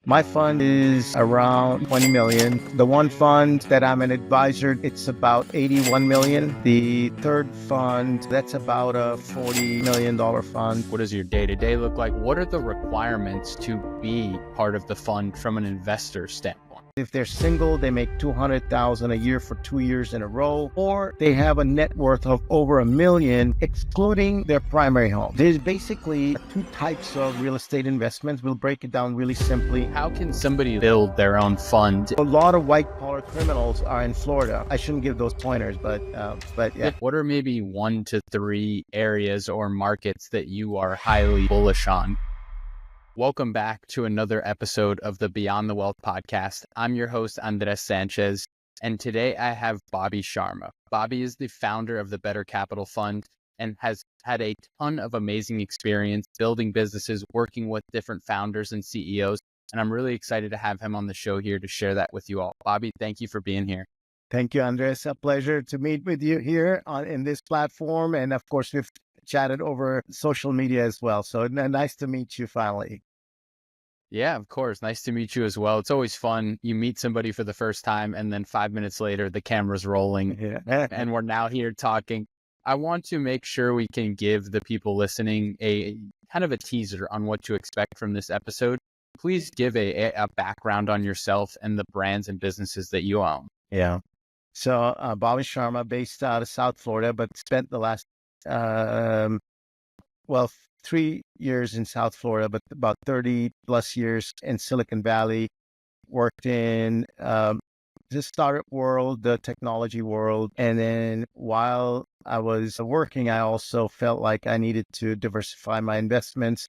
My fund is around 20 million. The one fund that I'm an advisor, it's about 81 million. The third fund, that's about a $40 million fund. What does your day-to-day look like? What are the requirements to be part of the fund from an investor standpoint? If they're single, they make $200,000 a year for 2 years in a row, or they have a net worth of over $1 million, excluding their primary home. There's basically two types of real estate investments. We'll break it down really simply. How can somebody build their own fund? A lot of white-collar criminals are in Florida. I shouldn't give those pointers, but yeah. What are maybe 1 to 3 areas or markets that you are highly bullish on? Welcome back to another episode of the Beyond the Wealth podcast. I'm your host, Andres Sanchez, and today I have Bobby Sharma. Bobby is the founder of the Better Capital Fund and has had a ton of amazing experience building businesses, working with different founders and CEOs, and I'm really excited to have him on the show here to share that with you all. Bobby, thank you for being here. Thank you, Andres. A pleasure to meet with you here in this platform, and of course, we've chatted over social media as well, so nice to meet you finally. Yeah, of course. Nice to meet you as well. It's always fun. You meet somebody for the first time and then 5 minutes later, the camera's rolling and we're now here talking. I want to make sure we can give the people listening a kind of a teaser on what to expect from this episode. Please give a background on yourself and the brands and businesses that you own. Yeah. So Bobby Sharma, based out of South Florida, but spent the last, 3 years in South Florida, but about 30 plus years in Silicon Valley. Worked in the startup world, the technology world. And then while I was working, I also felt like I needed to diversify my investments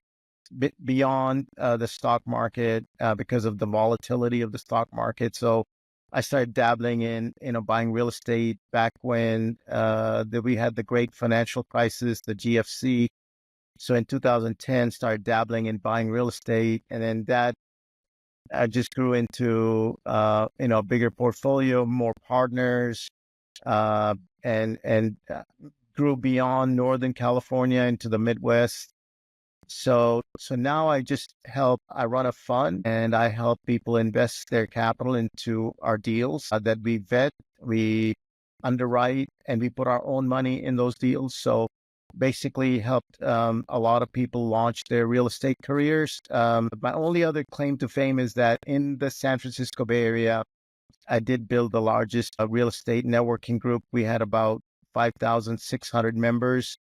beyond the stock market because of the volatility of the stock market. So I started dabbling in, buying real estate back when we had the great financial crisis, the GFC. So in 2010, started dabbling in buying real estate, and then that just grew into a bigger portfolio, more partners, and grew beyond Northern California into the Midwest. So now I run a fund and I help people invest their capital into our deals that we vet, we underwrite, and we put our own money in those deals. So basically helped a lot of people launch their real estate careers. My only other claim to fame is that in the San Francisco Bay Area, I did build the largest real estate networking group. We had about 5,600 members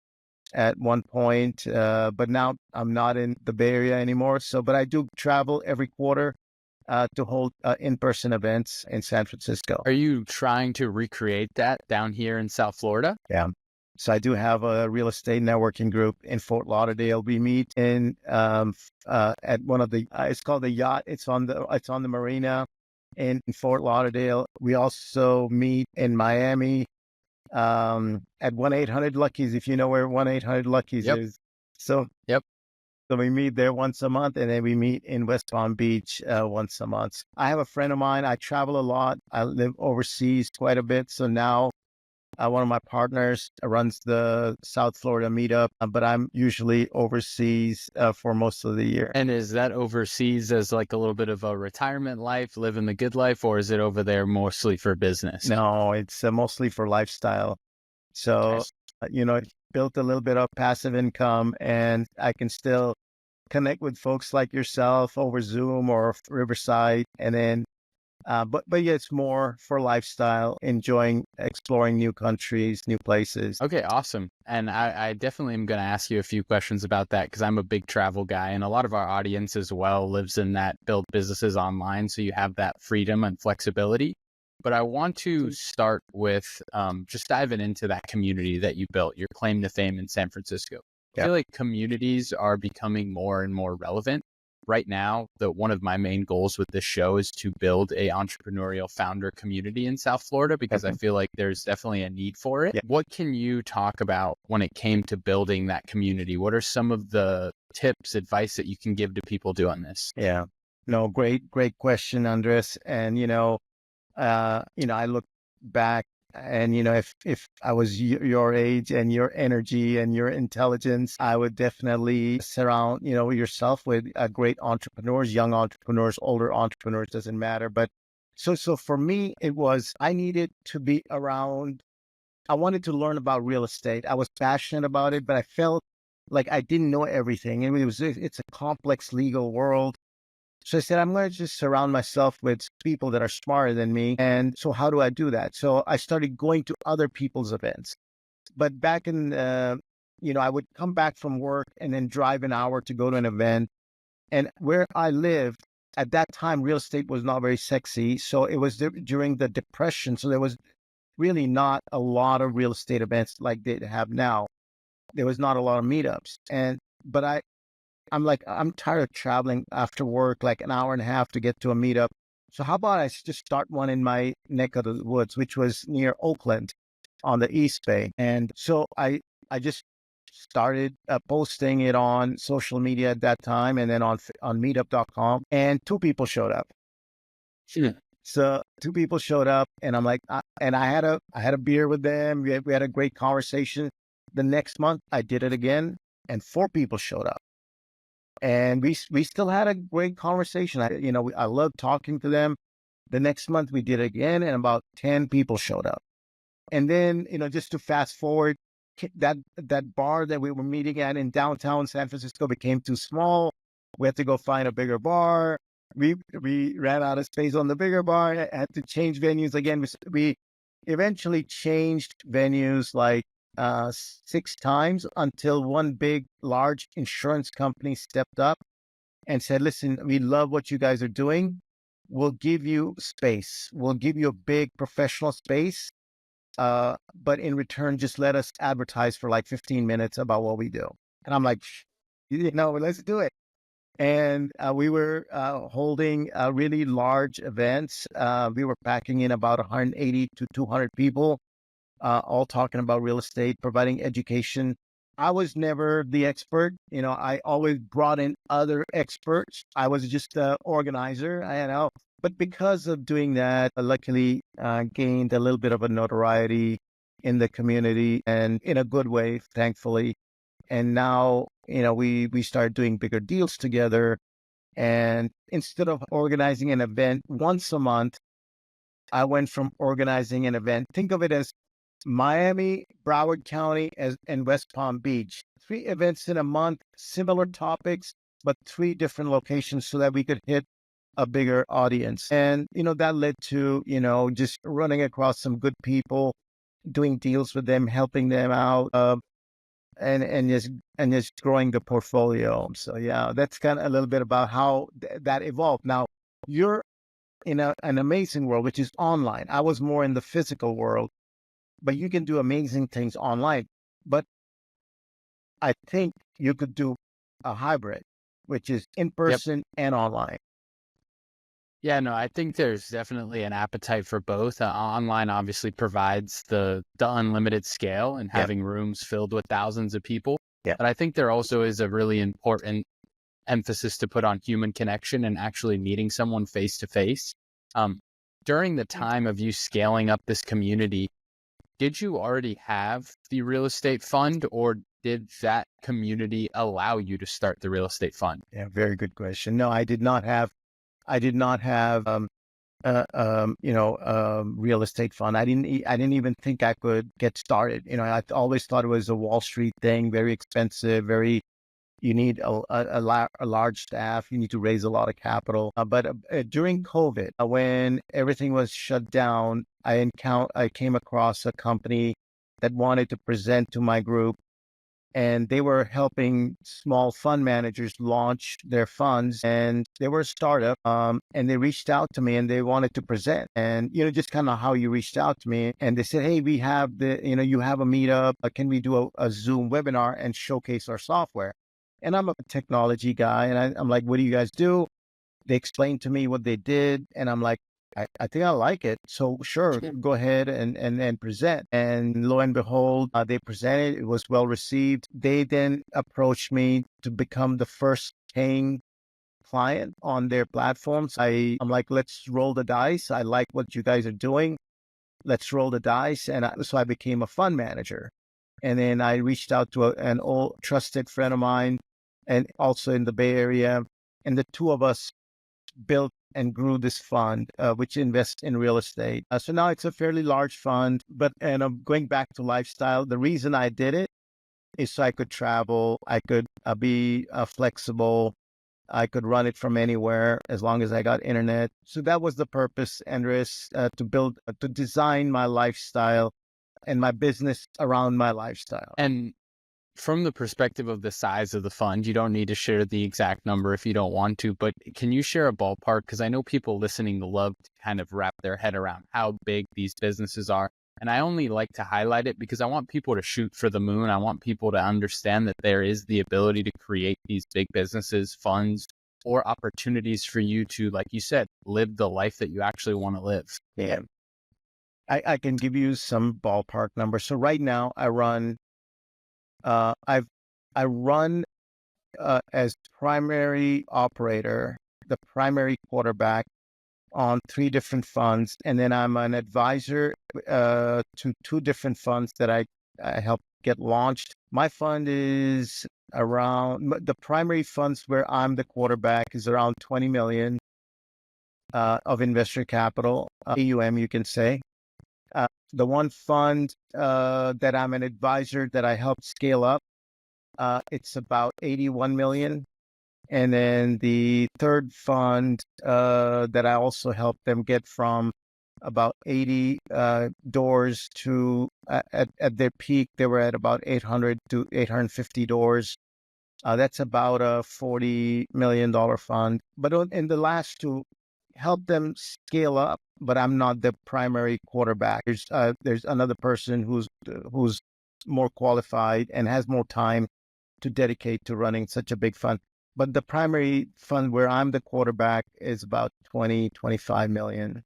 at one point, but now I'm not in the Bay Area anymore. But I do travel every quarter to hold in-person events in San Francisco. Are you trying to recreate that down here in South Florida? Yeah. So I do have a real estate networking group in Fort Lauderdale. We meet in at one of the it's called the Yacht. It's on the marina in Fort Lauderdale. We also meet in Miami at 1-800-Luckies, if you know where 1-800-Luckies is. So we meet there once a month, and then we meet in West Palm Beach once a month. I have a friend of mine. I travel a lot. I live overseas quite a bit. So now one of my partners runs the South Florida meetup, but I'm usually overseas for most of the year. And is that overseas as like a little bit of a retirement life, living the good life, or is it over there mostly for business? No, it's mostly for lifestyle. So, nice. Built a little bit of passive income, and I can still connect with folks like yourself over Zoom or Riverside, and then but yeah, it's more for lifestyle, exploring new countries, new places. Okay, awesome. And I definitely am going to ask you a few questions about that because I'm a big travel guy, and a lot of our audience as well lives in that build businesses online. So you have that freedom and flexibility. But I want to start with just diving into that community that you built, your claim to fame in San Francisco. I feel like communities are becoming more and more relevant. Right now, one of my main goals with this show is to build a entrepreneurial founder community in South Florida because I feel like there's definitely a need for it. Yeah. What can you talk about when it came to building that community? What are some of the tips, advice that you can give to people doing this? Yeah, no, great question, Andres. And, I look back And, if I was your age and your energy and your intelligence, I would definitely surround, yourself with great entrepreneurs, young entrepreneurs, older entrepreneurs, doesn't matter. But so for me, it was, I needed to be around, I wanted to learn about real estate. I was passionate about it, but I felt like I didn't know everything. And it's a complex legal world. So I said, I'm going to just surround myself with people that are smarter than me. And so how do I do that? So I started going to other people's events. But back in, I would come back from work and then drive an hour to go to an event. And where I lived at that time, real estate was not very sexy. So it was during the Depression. So there was really not a lot of real estate events like they have now. There was not a lot of meetups. But I'm like, I'm tired of traveling after work, like an hour and a half to get to a meetup. So how about I just start one in my neck of the woods, which was near Oakland on the East Bay. And so I just started posting it on social media at that time, and then on meetup.com, and two people showed up. Yeah. So two people showed up, and I'm like, and I had a beer with them. We had a great conversation. The next month I did it again, and four people showed up. And we still had a great conversation. I loved talking to them. The next month we did it again, and about 10 people showed up. And then, just to fast forward, that bar that we were meeting at in downtown San Francisco became too small. We had to go find a bigger bar. We ran out of space on the bigger bar. I had to change venues again. We eventually changed venues like 6 times until one big, large insurance company stepped up and said, listen, we love what you guys are doing. We'll give you space. We'll give you a big professional space. But in return, just let us advertise for like 15 minutes about what we do. And I'm like, let's do it. And we were holding really large events. We were packing in about 180 to 200 people, all talking about real estate, providing education. I was never the expert. I always brought in other experts. I was just the organizer. But because of doing that, I luckily gained a little bit of a notoriety in the community, and in a good way, thankfully. And now, we started doing bigger deals together. And instead of organizing an event once a month, I went from organizing an event. Think of it as Miami, Broward County, and West Palm Beach. 3 events in a month, similar topics, but 3 different locations so that we could hit a bigger audience. And, that led to, just running across some good people, doing deals with them, helping them out, and just growing the portfolio. So yeah, that's kind of a little bit about how that evolved. Now you're in an amazing world, which is online. I was more in the physical world, but you can do amazing things online. But I think you could do a hybrid, which is in Yep. person and online. Yeah, no, I think there's definitely an appetite for both. Online obviously provides the unlimited scale and Yeah. having rooms filled with thousands of people. Yeah. But I think there also is a really important emphasis to put on human connection and actually meeting someone face to face. During the time of you scaling up this community, did you already have the real estate fund, or did that community allow you to start the real estate fund? Yeah, very good question. No, I did not have real estate fund. I didn't even think I could get started. I always thought it was a Wall Street thing, very expensive, you need a large staff. You need to raise a lot of capital. But during COVID, when everything was shut down, I came across a company that wanted to present to my group, and they were helping small fund managers launch their funds. And they were a startup, and they reached out to me and they wanted to present. And just kind of how you reached out to me, and they said, hey, we have you have a meetup, can we do a Zoom webinar and showcase our software? And I'm a technology guy, and I'm like, what do you guys do? They explained to me what they did, and I'm like, I think I like it. So sure, go ahead and present. And lo and behold, they presented. It was well received. They then approached me to become the first paying client on their platforms. I'm like, let's roll the dice. I like what you guys are doing. let's roll the dice. And so I became a fund manager. And then I reached out to an old trusted friend of mine and also in the Bay Area. And the two of us built and grew this fund, which invests in real estate. So now it's a fairly large fund, and I'm going back to lifestyle. The reason I did it is so I could travel, I could be flexible, I could run it from anywhere as long as I got internet. So that was the purpose, Andres, to design my lifestyle and my business around my lifestyle. And from the perspective of the size of the fund, you don't need to share the exact number if you don't want to, but can you share a ballpark? Because I know people listening love to kind of wrap their head around how big these businesses are. And I only like to highlight it because I want people to shoot for the moon. I want people to understand that there is the ability to create these big businesses, funds, or opportunities for you to, like you said, live the life that you actually want to live. Yeah. I can give you some ballpark numbers. So right now I run I run as primary operator, the primary quarterback on 3 different funds, and then I'm an advisor to 2 different funds that I help get launched. My fund is around the primary funds where I'm the quarterback is around 20 million of investor capital, AUM, you can say. The one fund that I'm an advisor that I help scale up, it's about 81 million. And then the third fund that I also help them get from about 80 doors to at their peak, they were at about 800 to 850 doors. That's about a $40 million fund. But in the last 2, help them scale up, but I'm not the primary quarterback. There's another person who's more qualified and has more time to dedicate to running such a big fund. But the primary fund where I'm the quarterback is about 25 million.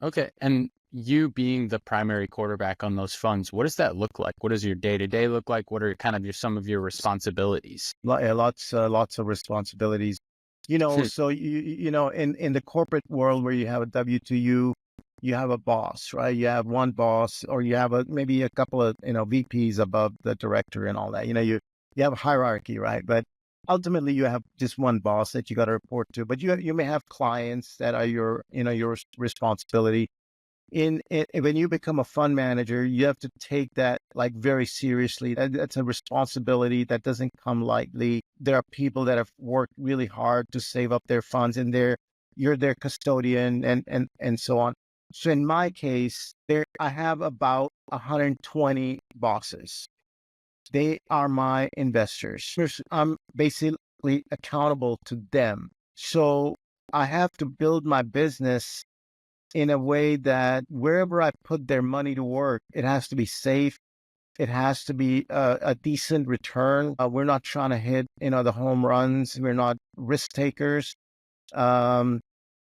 Okay. And you being the primary quarterback on those funds, what does that look like? What does your day-to-day look like? What are kind of some of your responsibilities? Lots of responsibilities. So in the corporate world where you have a W2U, you have a boss, right? You have one boss, or you have maybe a couple of VPs above the director and all that. You have a hierarchy, right? But ultimately, you have just one boss that you got to report to. But you may have clients that are your responsibility. When you become a fund manager, you have to take that like very seriously. That's a responsibility that doesn't come lightly. There are people that have worked really hard to save up their funds, and you're their custodian and so on. So in my case, I have about 120 bosses. They are my investors. I'm basically accountable to them. So I have to build my business in a way that wherever I put their money to work, it has to be safe. It has to be a decent return. We're not trying to hit, the home runs. We're not risk takers.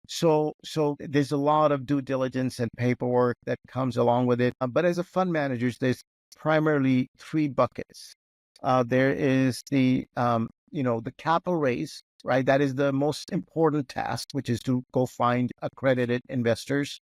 So there's a lot of due diligence and paperwork that comes along with it. But as a fund manager, there's primarily 3 buckets. There is the capital raise, right? That is the most important task, which is to go find accredited investors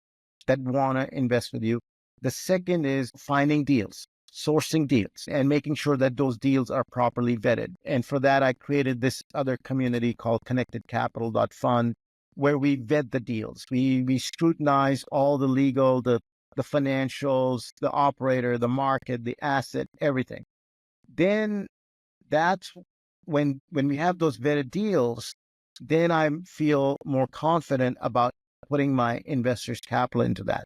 that want to invest with you. The second is finding deals, sourcing deals, and making sure that those deals are properly vetted. And for that, I created this other community called connectedcapital.fund, where we vet the deals. We scrutinize all the legal, the financials, the operator, the market, the asset, everything. Then that's when we have those vetted deals, then I feel more confident about putting my investors' capital into that.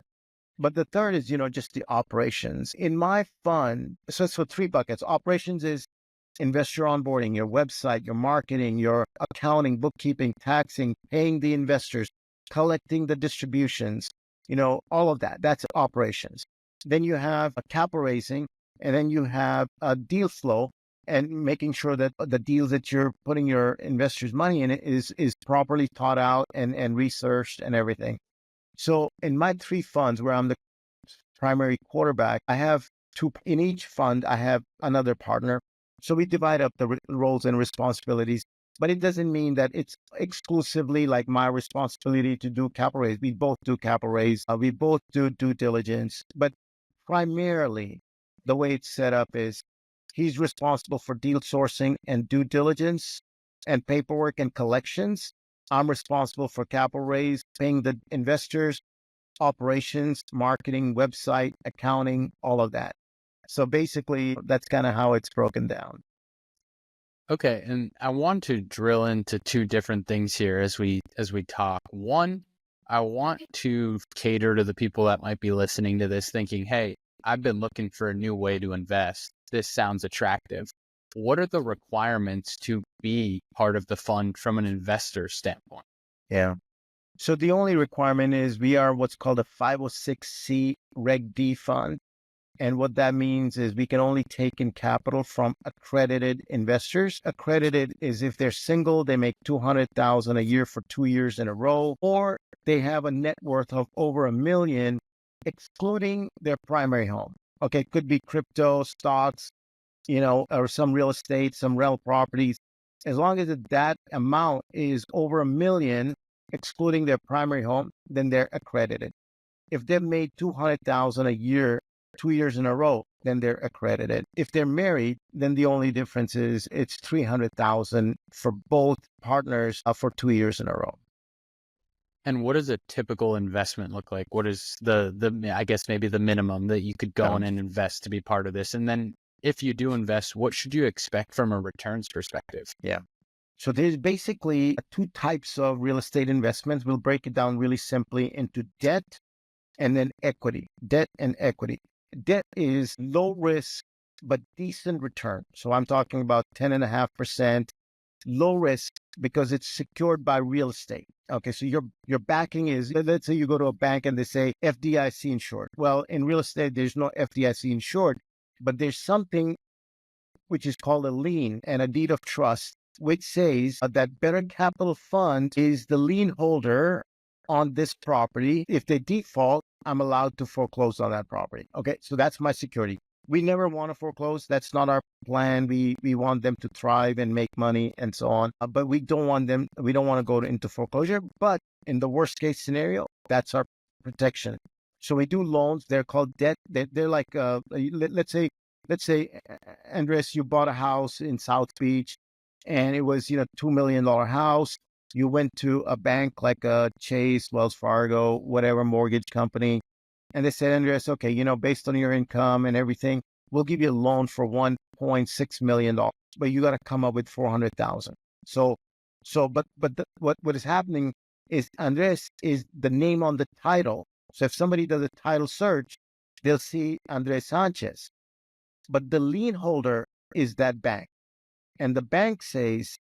But the third is, just the operations. In my fund, so it's for 3 buckets. Operations is investor onboarding, your website, your marketing, your accounting, bookkeeping, taxing, paying the investors, collecting the distributions, all of that. That's operations. Then you have a capital raising, and then you have a deal flow and making sure that the deals that you're putting your investors' money in is properly thought out and researched and everything. So in my 3 funds where I'm the primary quarterback, I have 2 in each fund. I have another partner. So we divide up the roles and responsibilities. but it doesn't mean that it's exclusively like my responsibility to do capital raise. We both do capital raise. We both do due diligence, but primarily the way it's set up is he's responsible for deal sourcing and due diligence and paperwork and collections. I'm responsible for capital raise, paying the investors, operations, marketing, website, accounting, all of that. So basically, that's kind of how it's broken down. Okay, and I want to drill into two different things here as we talk. One, I want to cater to the people that might be listening to this thinking, "Hey, I've been looking for a new way to invest. This sounds attractive." What are the requirements to be part of the fund from an investor standpoint? Yeah. So the only requirement is we are what's called a 506C Reg D fund. And what that means is we can only take in capital from accredited investors. Accredited is if they're single, they make $200,000 a year for 2 years in a row, or they have a net worth of over $1 million, excluding their primary home. Okay, could be crypto, stocks, or some real estate, some rental properties. As long as that amount is over $1 million, excluding their primary home, then they're accredited. If they've made $200,000 a year, 2 years in a row, then they're accredited. If they're married, then the only difference is it's $300,000 for both partners for 2 years in a row. And what does a typical investment look like? What is the I guess maybe the minimum that you could go in and invest to be part of this? And then if you do invest, what should you expect from a returns perspective? Yeah. So there's basically two types of real estate investments. We'll break it down really simply into debt and then equity. Debt and equity. Debt is low risk, but decent return. So I'm talking about 10.5%, low risk because it's secured by real estate. Okay, so your backing is, let's say you go to a bank and they say FDIC insured. Well, in real estate, there's no FDIC insured, but there's something which is called a lien and a deed of trust, which says that Better Capital Fund is the lien holder on this property. If they default, I'm allowed to foreclose on that property. Okay, so that's my security. We never want to foreclose. That's not our plan. We want them to thrive and make money and so on. But we don't want to go into foreclosure. But in the worst case scenario, that's our protection. So we do loans. They're called debt. They're like, let's say, Andres, you bought a house in South Beach and it was, $2 million house. You went to a bank like a Chase, Wells Fargo, whatever mortgage company. And they said, Andres, okay, based on your income and everything, we'll give you a loan for $1.6 million, but you got to come up with $400,000. What is happening is Andres is the name on the title. So if somebody does a title search, they'll see Andres Sanchez, but the lien holder is that bank. And the bank says,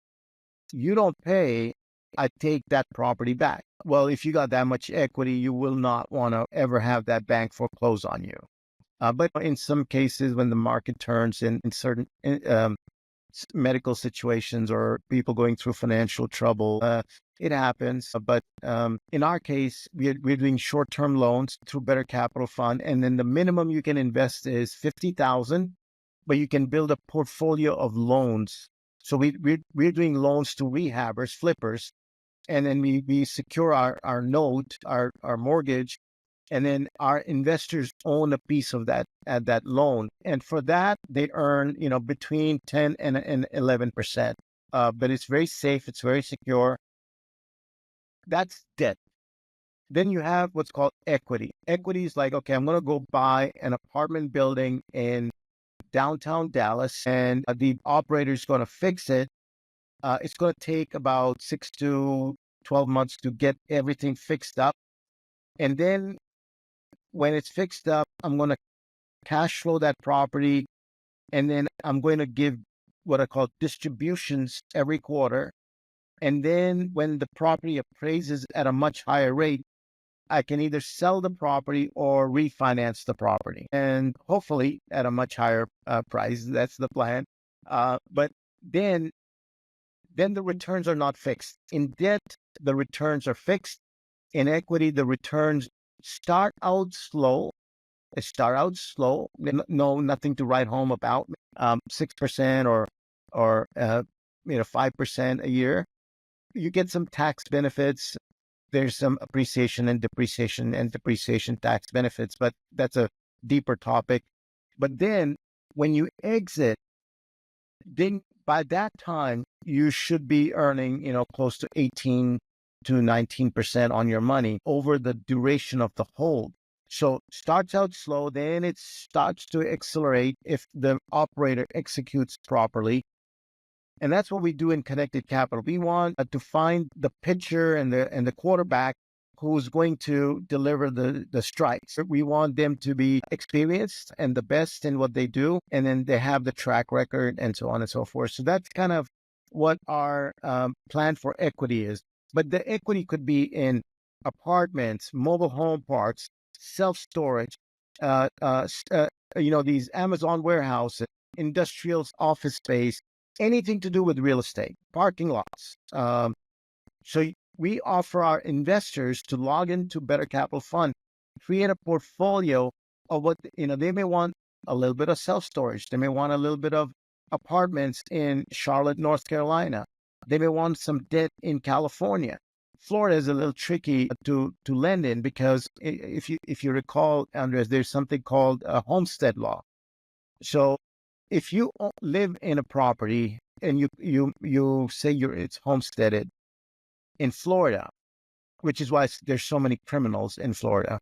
you don't pay, I take that property back. Well, if you got that much equity, you will not want to ever have that bank foreclose on you. But in some cases, when the market turns in certain medical situations or people going through financial trouble, it happens. But in our case, we're doing short-term loans through Better Capital Fund. And then the minimum you can invest is $50,000, but you can build a portfolio of loans. So we're doing loans to rehabbers, flippers, and then we secure our note, our mortgage, and then our investors own a piece of that loan. And for that, they earn, between 10 and 11%. But it's very safe. It's very secure. That's debt. Then you have what's called equity. Equity is like, okay, I'm going to go buy an apartment building in downtown Dallas, and the operator is going to fix it. It's going to take about 6 to 12 months to get everything fixed up. And then when it's fixed up, I'm going to cash flow that property. And then I'm going to give what I call distributions every quarter. And then when the property appraises at a much higher rate, I can either sell the property or refinance the property, and hopefully at a much higher price. That's the plan. But then the returns are not fixed. In debt, the returns are fixed. In equity, the returns start out slow. They start out slow. No, nothing to write home about. 6% or 5% a year. You get some tax benefits. There's some appreciation and depreciation tax benefits, but that's a deeper topic. But then when you exit, then by that time, you should be earning, close to 18 to 19% on your money over the duration of the hold. So starts out slow, then it starts to accelerate if the operator executes properly. And that's what we do in Connected Capital. We want to find the pitcher and the quarterback who's going to deliver the strikes. We want them to be experienced and the best in what they do, and then they have the track record and so on and so forth. So that's kind of what our plan for equity is. But the equity could be in apartments, mobile home parks, self-storage, these Amazon warehouses, industrial office space, anything to do with real estate, parking lots. So we offer our investors to log into Better Capital Fund, create a portfolio of what, they may want a little bit of self-storage. They may want a little bit of apartments in Charlotte, North Carolina. They may want some debt in California. Florida is a little tricky to lend in because if you recall, Andres, there's something called a homestead law. So if you live in a property and you say it's homesteaded in Florida, which is why there's so many criminals in Florida,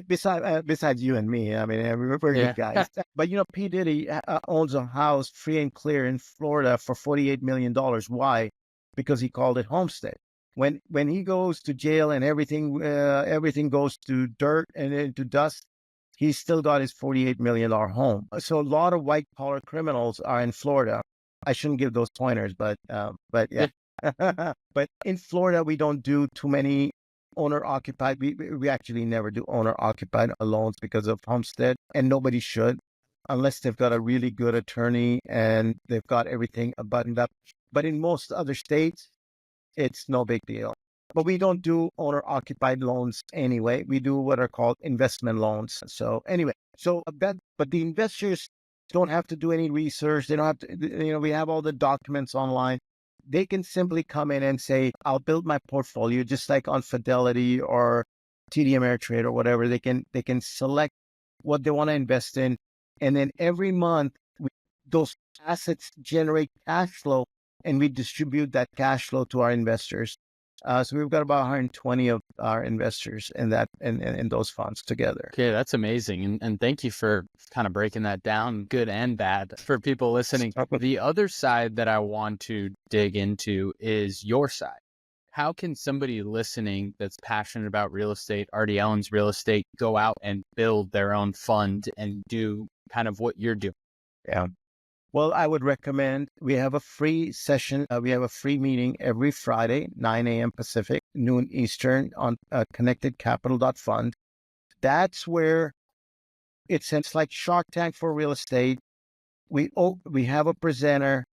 besides you and me. I mean, we're good guys. But P. Diddy owns a house free and clear in Florida for $48 million. Why? Because he called it homestead. When he goes to jail and everything goes to dirt and into dust, he's still got his $48 million home. So a lot of white collar criminals are in Florida. I shouldn't give those pointers, but yeah. But in Florida, we don't do too many owner occupied. We actually never do owner occupied loans because of homestead, and nobody should unless they've got a really good attorney and they've got everything buttoned up. But in most other states, it's no big deal. But we don't do owner-occupied loans anyway. We do what are called investment loans. So anyway, but the investors don't have to do any research. They don't have to, we have all the documents online. They can simply come in and say, I'll build my portfolio just like on Fidelity or TD Ameritrade or whatever. They can select what they want to invest in. And then every month, those assets generate cash flow, and we distribute that cash flow to our investors. So we've got about 120 of our investors in those funds together. Okay, that's amazing. And thank you for kind of breaking that down, good and bad, for people listening. The other side that I want to dig into is your side. How can somebody listening that's passionate about real estate, already owns real estate, go out and build their own fund and do kind of what you're doing? Yeah. Well, I would recommend we have a free session. We have a free meeting every Friday, 9 a.m. Pacific, noon Eastern on connectedcapital.fund. That's where it's like Shark Tank for real estate. We have a presenter.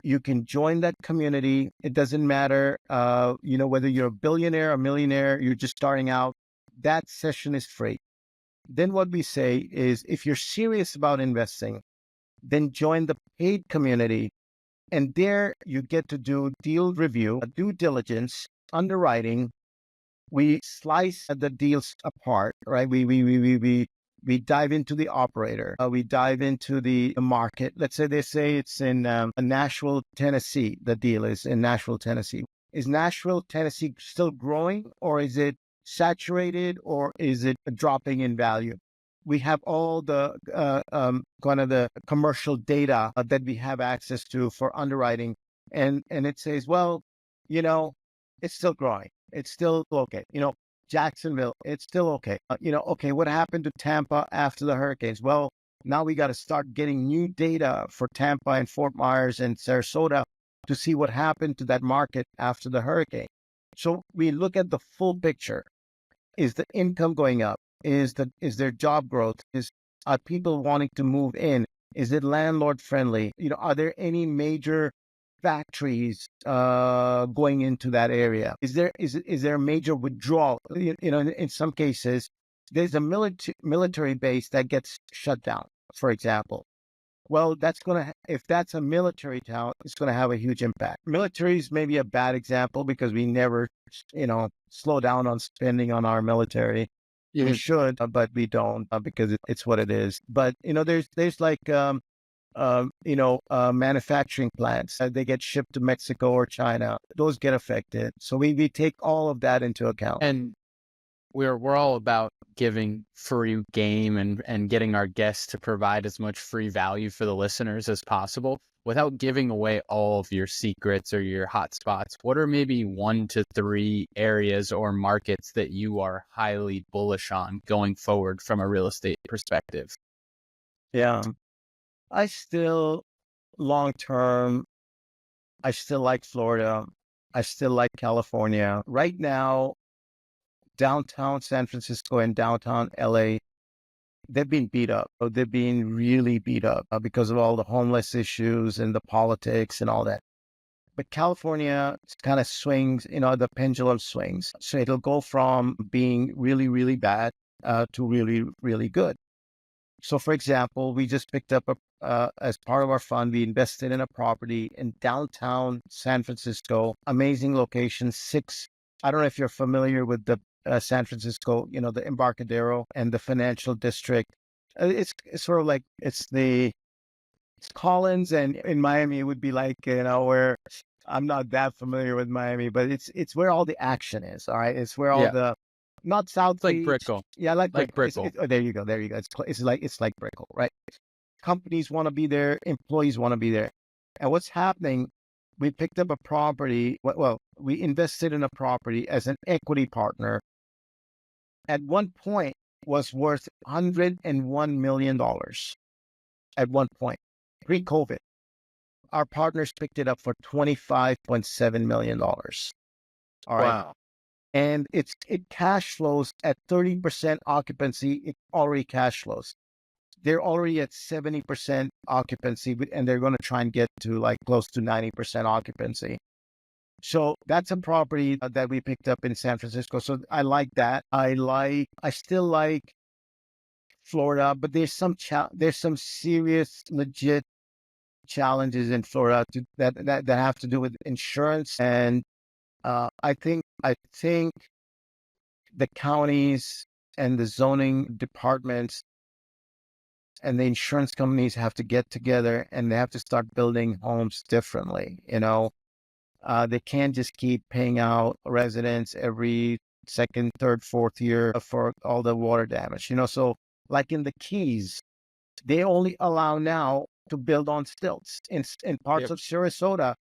You can join that community. It doesn't matter, whether you're a billionaire, a millionaire, you're just starting out. That session is free. Then what we say is, if you're serious about investing, then join the paid community. And there you get to do deal review, due diligence, underwriting. We slice the deals apart, right? We dive into the operator. We dive into the market. Let's say they say it's in Nashville, Tennessee. The deal is in Nashville, Tennessee. Is Nashville, Tennessee still growing, or is it saturated, or is it dropping in value? We have all the kind of the commercial data that we have access to for underwriting. And it says, well, it's still growing. It's still okay. Jacksonville, it's still okay. Okay, what happened to Tampa after the hurricanes? Well, now we got to start getting new data for Tampa and Fort Myers and Sarasota to see what happened to that market after the hurricane. So we look at the full picture. Is the income going up? Is there job growth? Are people wanting to move in? Is it landlord friendly? Are there any major factories going into that area? Is there a major withdrawal? In some cases, there's a military base that gets shut down, for example. Well, if that's a military town, it's gonna have a huge impact. Military is maybe a bad example because we never, slow down on spending on our military. We Mhm. should, but we don't because it's what it is. But there's like manufacturing plants. They get shipped to Mexico or China. Those get affected. So we take all of that into account. And we're all about giving free game and getting our guests to provide as much free value for the listeners as possible without giving away all of your secrets or your hot spots. What are maybe 1 to 3 areas or markets that you are highly bullish on going forward from a real estate perspective? Yeah. I still, long term, I still like Florida. I still like California. Right now, downtown San Francisco and downtown LA, they've been beat up. They've been really beat up because of all the homeless issues and the politics and all that. But California kind of swings, the pendulum swings. So it'll go from being really, really bad to really, really good. So, for example, we just picked up as part of our fund, we invested in a property in downtown San Francisco. Amazing location. I don't know if you're familiar with the San Francisco, the Embarcadero and the financial district. It's sort of like it's Collins, and in Miami it would be like where I'm not that familiar with Miami, but it's where all the action is. All right, it's where all Yeah, the not South it's like Beach. Brickell, Yeah, I like like Brickell. Brickell. Oh, there you go. There you go. It's like Brickell, right? Companies want to be there. Employees want to be there. And what's happening? We picked up a property. Well, we invested in a property as an equity partner. At one point, was worth $101 million. At one point, pre-COVID, our partners picked it up for $25.7 million. All right. Wow. And it cash flows at 30% occupancy. It already cash flows. They're already at 70% occupancy, and they're going to try and get to like close to 90% occupancy. So that's a property that we picked up in San Francisco. So I like that. I still like Florida, but there's some serious, legit challenges in Florida that have to do with insurance. And I think the counties and the zoning departments and the insurance companies have to get together, and they have to start building homes differently. They can't just keep paying out residents every second, third, fourth year for all the water damage. So like in the Keys, they only allow now to build on stilts. In parts Yep. of Sarasota,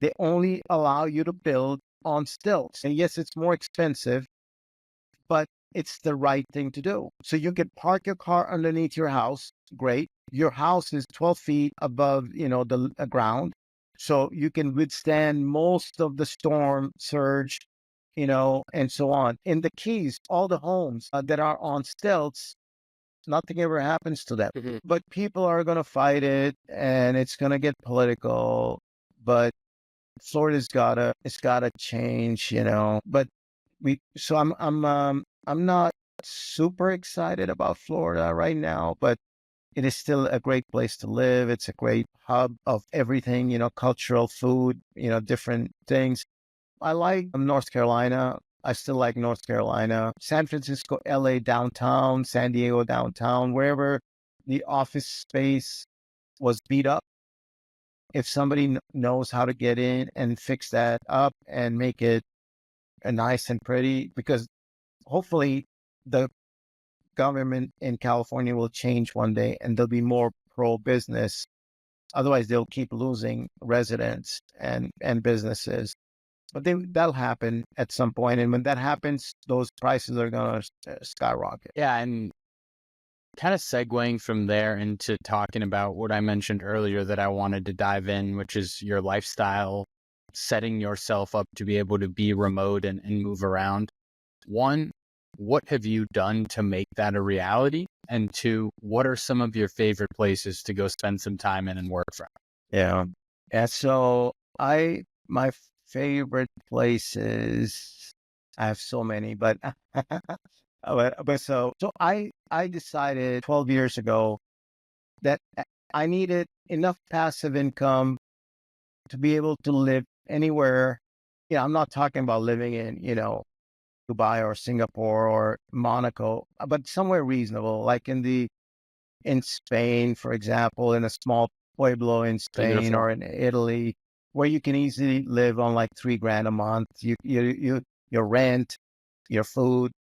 they only allow you to build on stilts. And yes, it's more expensive, but it's the right thing to do. So you can park your car underneath your house. Great. Your house is 12 feet above, the ground. So you can withstand most of the storm surge, and so on. In the Keys, all the homes that are on stilts, nothing ever happens to them. Mhm. But people are going to fight it, and it's going to get political. But it's gotta change, But I'm not super excited about Florida right now, but it is still a great place to live. It's a great hub of everything, cultural food, different things. I like North Carolina. I still like North Carolina, San Francisco, LA downtown, San Diego downtown, wherever the office space was beat up. If somebody knows how to get in and fix that up and make it nice and pretty, because hopefully the government in California will change one day and they'll be more pro business. Otherwise, they'll keep losing residents and businesses. But that'll happen at some point. And when that happens, those prices are going to skyrocket. Yeah, and kind of segueing from there into talking about what I mentioned earlier that I wanted to dive in, which is your lifestyle, setting yourself up to be able to be remote and move around. One, what have you done to make that a reality? And two, what are some of your favorite places to go spend some time in and work from? Yeah. And so my favorite places, I have so many, but but so I decided 12 years ago that I needed enough passive income to be able to live anywhere. I'm not talking about living in, Dubai or Singapore or Monaco, but somewhere reasonable, like in Spain, for example, in a small pueblo in Spain Beautiful. or in Italy, where you can easily live on like 3 grand a month. Your rent, your food,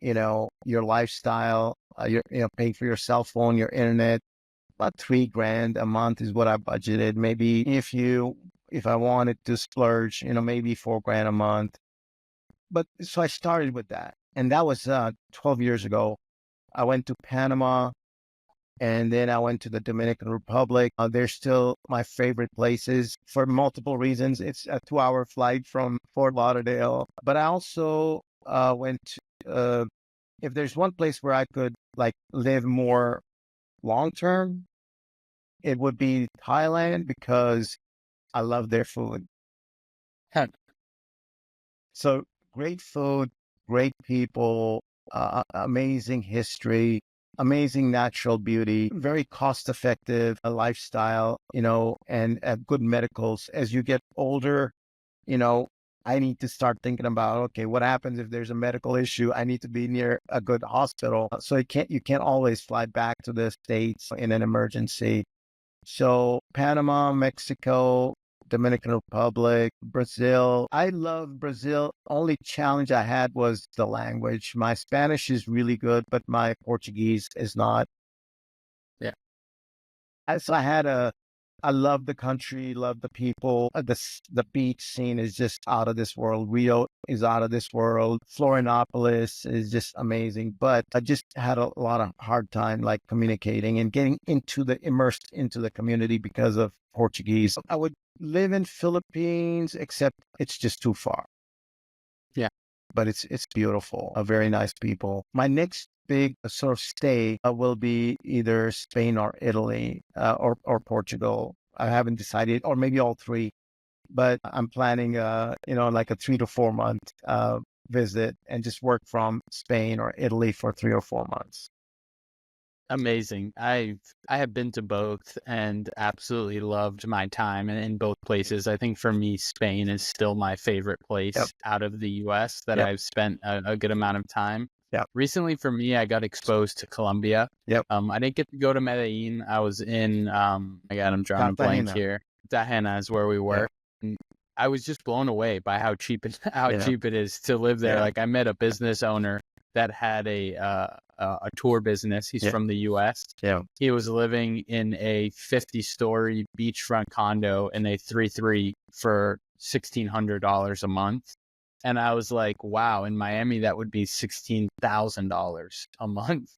your lifestyle, paying for your cell phone, your internet. About 3 grand a month is what I budgeted. Maybe if I wanted to splurge, maybe 4 grand a month. But so I started with that, and that was 12 years ago. I went to Panama, and then I went to the Dominican Republic. They're still my favorite places for multiple reasons. It's a 2-hour flight from Fort Lauderdale. But I also went to, if there's one place where I could like live more long term, it would be Thailand because I love their food. Huh. So great food, great people, amazing history, amazing natural beauty, very cost effective lifestyle, and good medicals. As you get older, you know, I need to start thinking about, okay, what happens if there's a medical issue? I need to be near a good hospital. So you can't always fly back to the States in an emergency. So Panama, Mexico, Dominican Republic, Brazil. I love Brazil. Only challenge I had was the language. My Spanish is really good, but my Portuguese is not. Yeah. So I love the country, love the people. The beach scene is just out of this world. Rio is out of this world. Florianopolis is just amazing. But I just had a lot of hard time like communicating and getting immersed into the community because of Portuguese. I would live in Philippines, except it's just too far. Yeah. But it's beautiful. Very nice people. My next big sort of stay will be either Spain or Italy or Portugal. I haven't decided, or maybe all three. But I'm planning, like a 3 to 4 month visit and just work from Spain or Italy for 3 or 4 months. Amazing. I have been to both and absolutely loved my time in both places. I think for me, Spain is still my favorite Yep. place out of the US that Yep. I've spent a good amount of time. Yep. Recently for me, I got exposed to Colombia. Yep. I didn't get to go to Medellin. I was in again, I'm drawing a blank Cartagena. here. Tajena is where we were. Yeah. And I was just blown away by how cheap Yeah. cheap it is to live there. Yeah. Like I met a business owner that had a tour business. He's Yeah. from the US. Yeah. He was living in a 50-story beachfront condo in a 3-3 for $1,600 a month. And I was like, wow, in Miami, that would be $16,000 a month.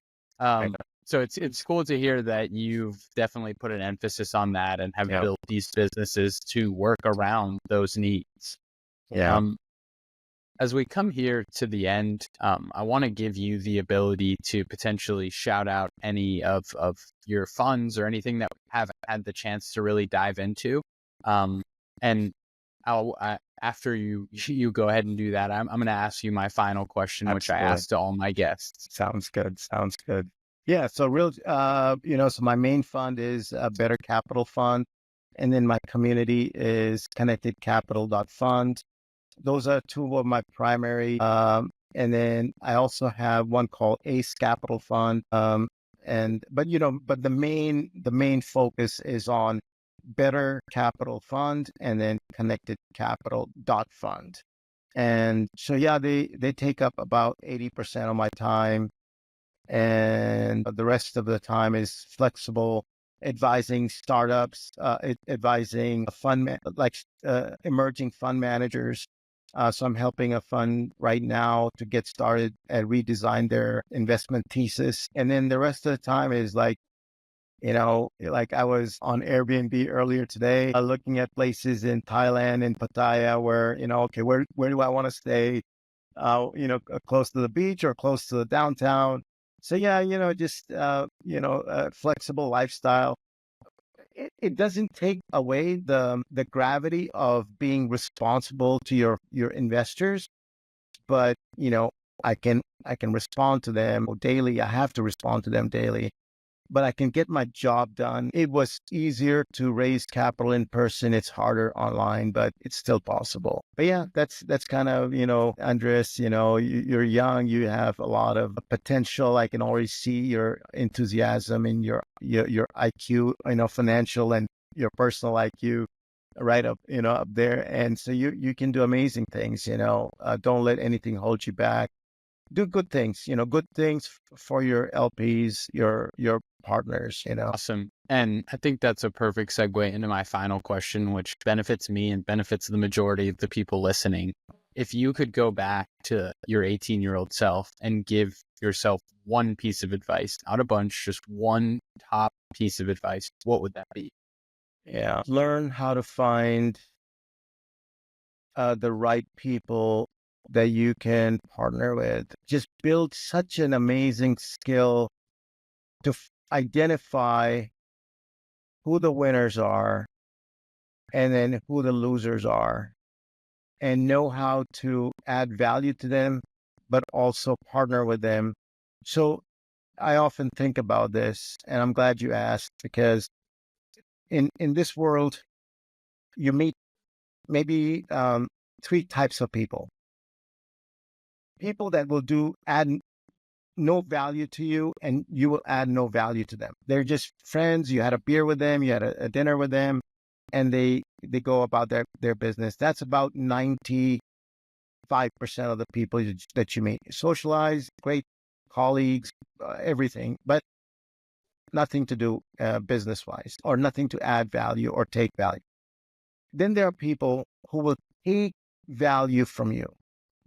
So it's cool to hear that you've definitely put an emphasis on that and have Yeah. built these businesses to work around those needs. Yeah. As we come here to the end, I want to give you the ability to potentially shout out any of your funds or anything that we haven't had the chance to really dive into. And after you go ahead and do that, I'm going to ask you my final question, which I Absolutely. asked to all my guests. Sounds good. Sounds good. Yeah. So so my main fund is a Better Capital Fund. And then my community is Connected Capital.fund. Those are two of my primary. And then I also have one called Ace Capital Fund. But the main focus is on Better Capital Fund and then Connected Capital.fund. And so, yeah, they take up about 80% of my time. And the rest of the time is flexible, advising startups, advising emerging fund managers. So I'm helping a fund right now to get started and redesign their investment thesis. And then the rest of the time is like I was on Airbnb earlier today, looking at places in Thailand and Pattaya where, okay, where do I want to stay? Close to the beach or close to the downtown. So yeah, just flexible lifestyle. It doesn't take away the gravity of being responsible to your investors, but I can respond to them daily. I have to respond to them daily. but I can get my job done. It was easier to raise capital in person. It's harder online, but it's still possible. But yeah, that's kind of, Andres, you're young, you have a lot of potential. I can already see your enthusiasm in your IQ, financial and your personal IQ right up, up there. And so you can do amazing things, don't let anything hold you back. Do good things, good things for your LPs, your partners, Awesome. And I think that's a perfect segue into my final question, which benefits me and benefits the majority of the people listening. If you could go back to your 18-year-old self and give yourself one piece of advice, not a bunch, just one top piece of advice, what would that be? Yeah. Learn how to find the right people that you can partner with. Just build such an amazing skill to identify who the winners are and then who the losers are, and know how to add value to them, but also partner with them. So I often think about this, and I'm glad you asked, because in this world, you meet maybe three types of people. People that will add no value to you, and you will add no value to them. They're just friends. You had a beer with them, you had a dinner with them, and they go about their business. That's about 95% of the people that you meet. Socialize, great colleagues, everything, but nothing to do business wise, or nothing to add value or take value. Then there are people who will take value from you.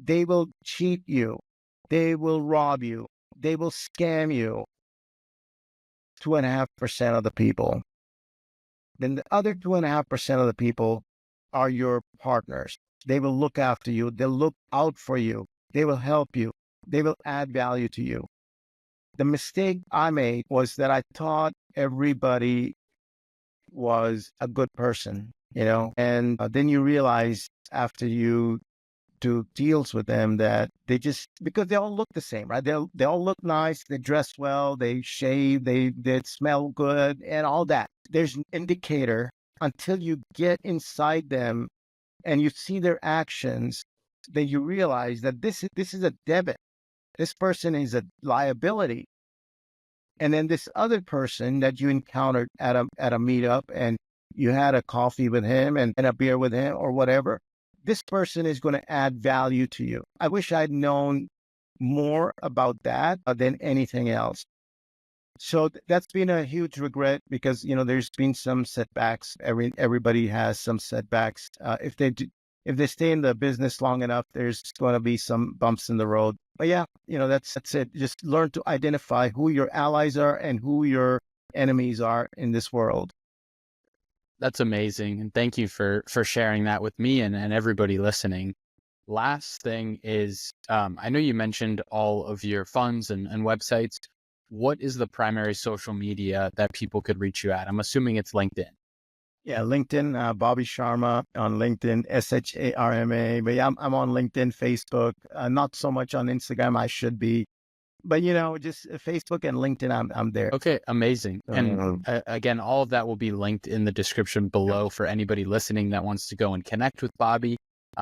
They will cheat you. They will rob you. They will scam you. 2.5% of the people. Then the other 2.5% of the people are your partners. They will look after you. They'll look out for you. They will help you. They will add value to you. The mistake I made was that I thought everybody was a good person, and then you realize after you do deals with them that because they all look the same, right? They all look nice, they dress well, they shave, they smell good, and all that. There's an indicator until you get inside them and you see their actions, that you realize that this is a debit. This person is a liability. And then this other person that you encountered at a meetup, and you had a coffee with him and a beer with him or whatever, this person is going to add value to you. I wish I'd known more about that than anything else. So that's been a huge regret, because there's been some setbacks. Everybody has some setbacks. If they stay in the business long enough, there's going to be some bumps in the road. But yeah, that's it. Just learn to identify who your allies are and who your enemies are in this world. That's amazing. And thank you for sharing that with me and everybody listening. Last thing is, I know you mentioned all of your funds and websites. What is the primary social media that people could reach you at? I'm assuming it's LinkedIn. Yeah, LinkedIn, Bobby Sharma on LinkedIn, Sharma. But yeah, I'm on LinkedIn, Facebook, not so much on Instagram. I should be, but just Facebook and LinkedIn. I'm there. Okay, amazing. And again, all of that will be linked in the description below for anybody listening that wants to go and connect with Bobby.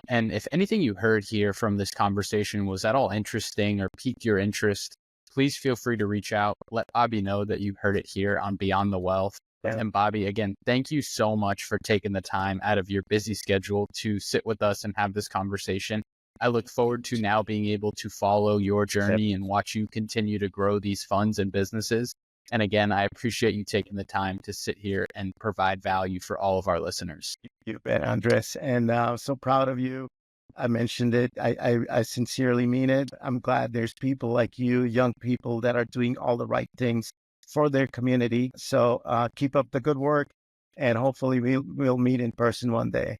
And if anything you heard here from this conversation was at all interesting or piqued your interest, please feel free to reach out. Let Bobby know that you heard it here on Beyond the Wealth. Yeah. And Bobby, again, thank you so much for taking the time out of your busy schedule to sit with us and have this conversation. I look forward to now being able to follow your journey and watch you continue to grow these funds and businesses. And again, I appreciate you taking the time to sit here and provide value for all of our listeners. You bet, Andres. And I'm so proud of you. I mentioned it. I sincerely mean it. I'm glad there's people like you, young people, that are doing all the right things for their community. So keep up the good work, and hopefully we'll meet in person one day.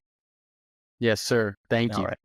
Yes, sir. Thank you. All right.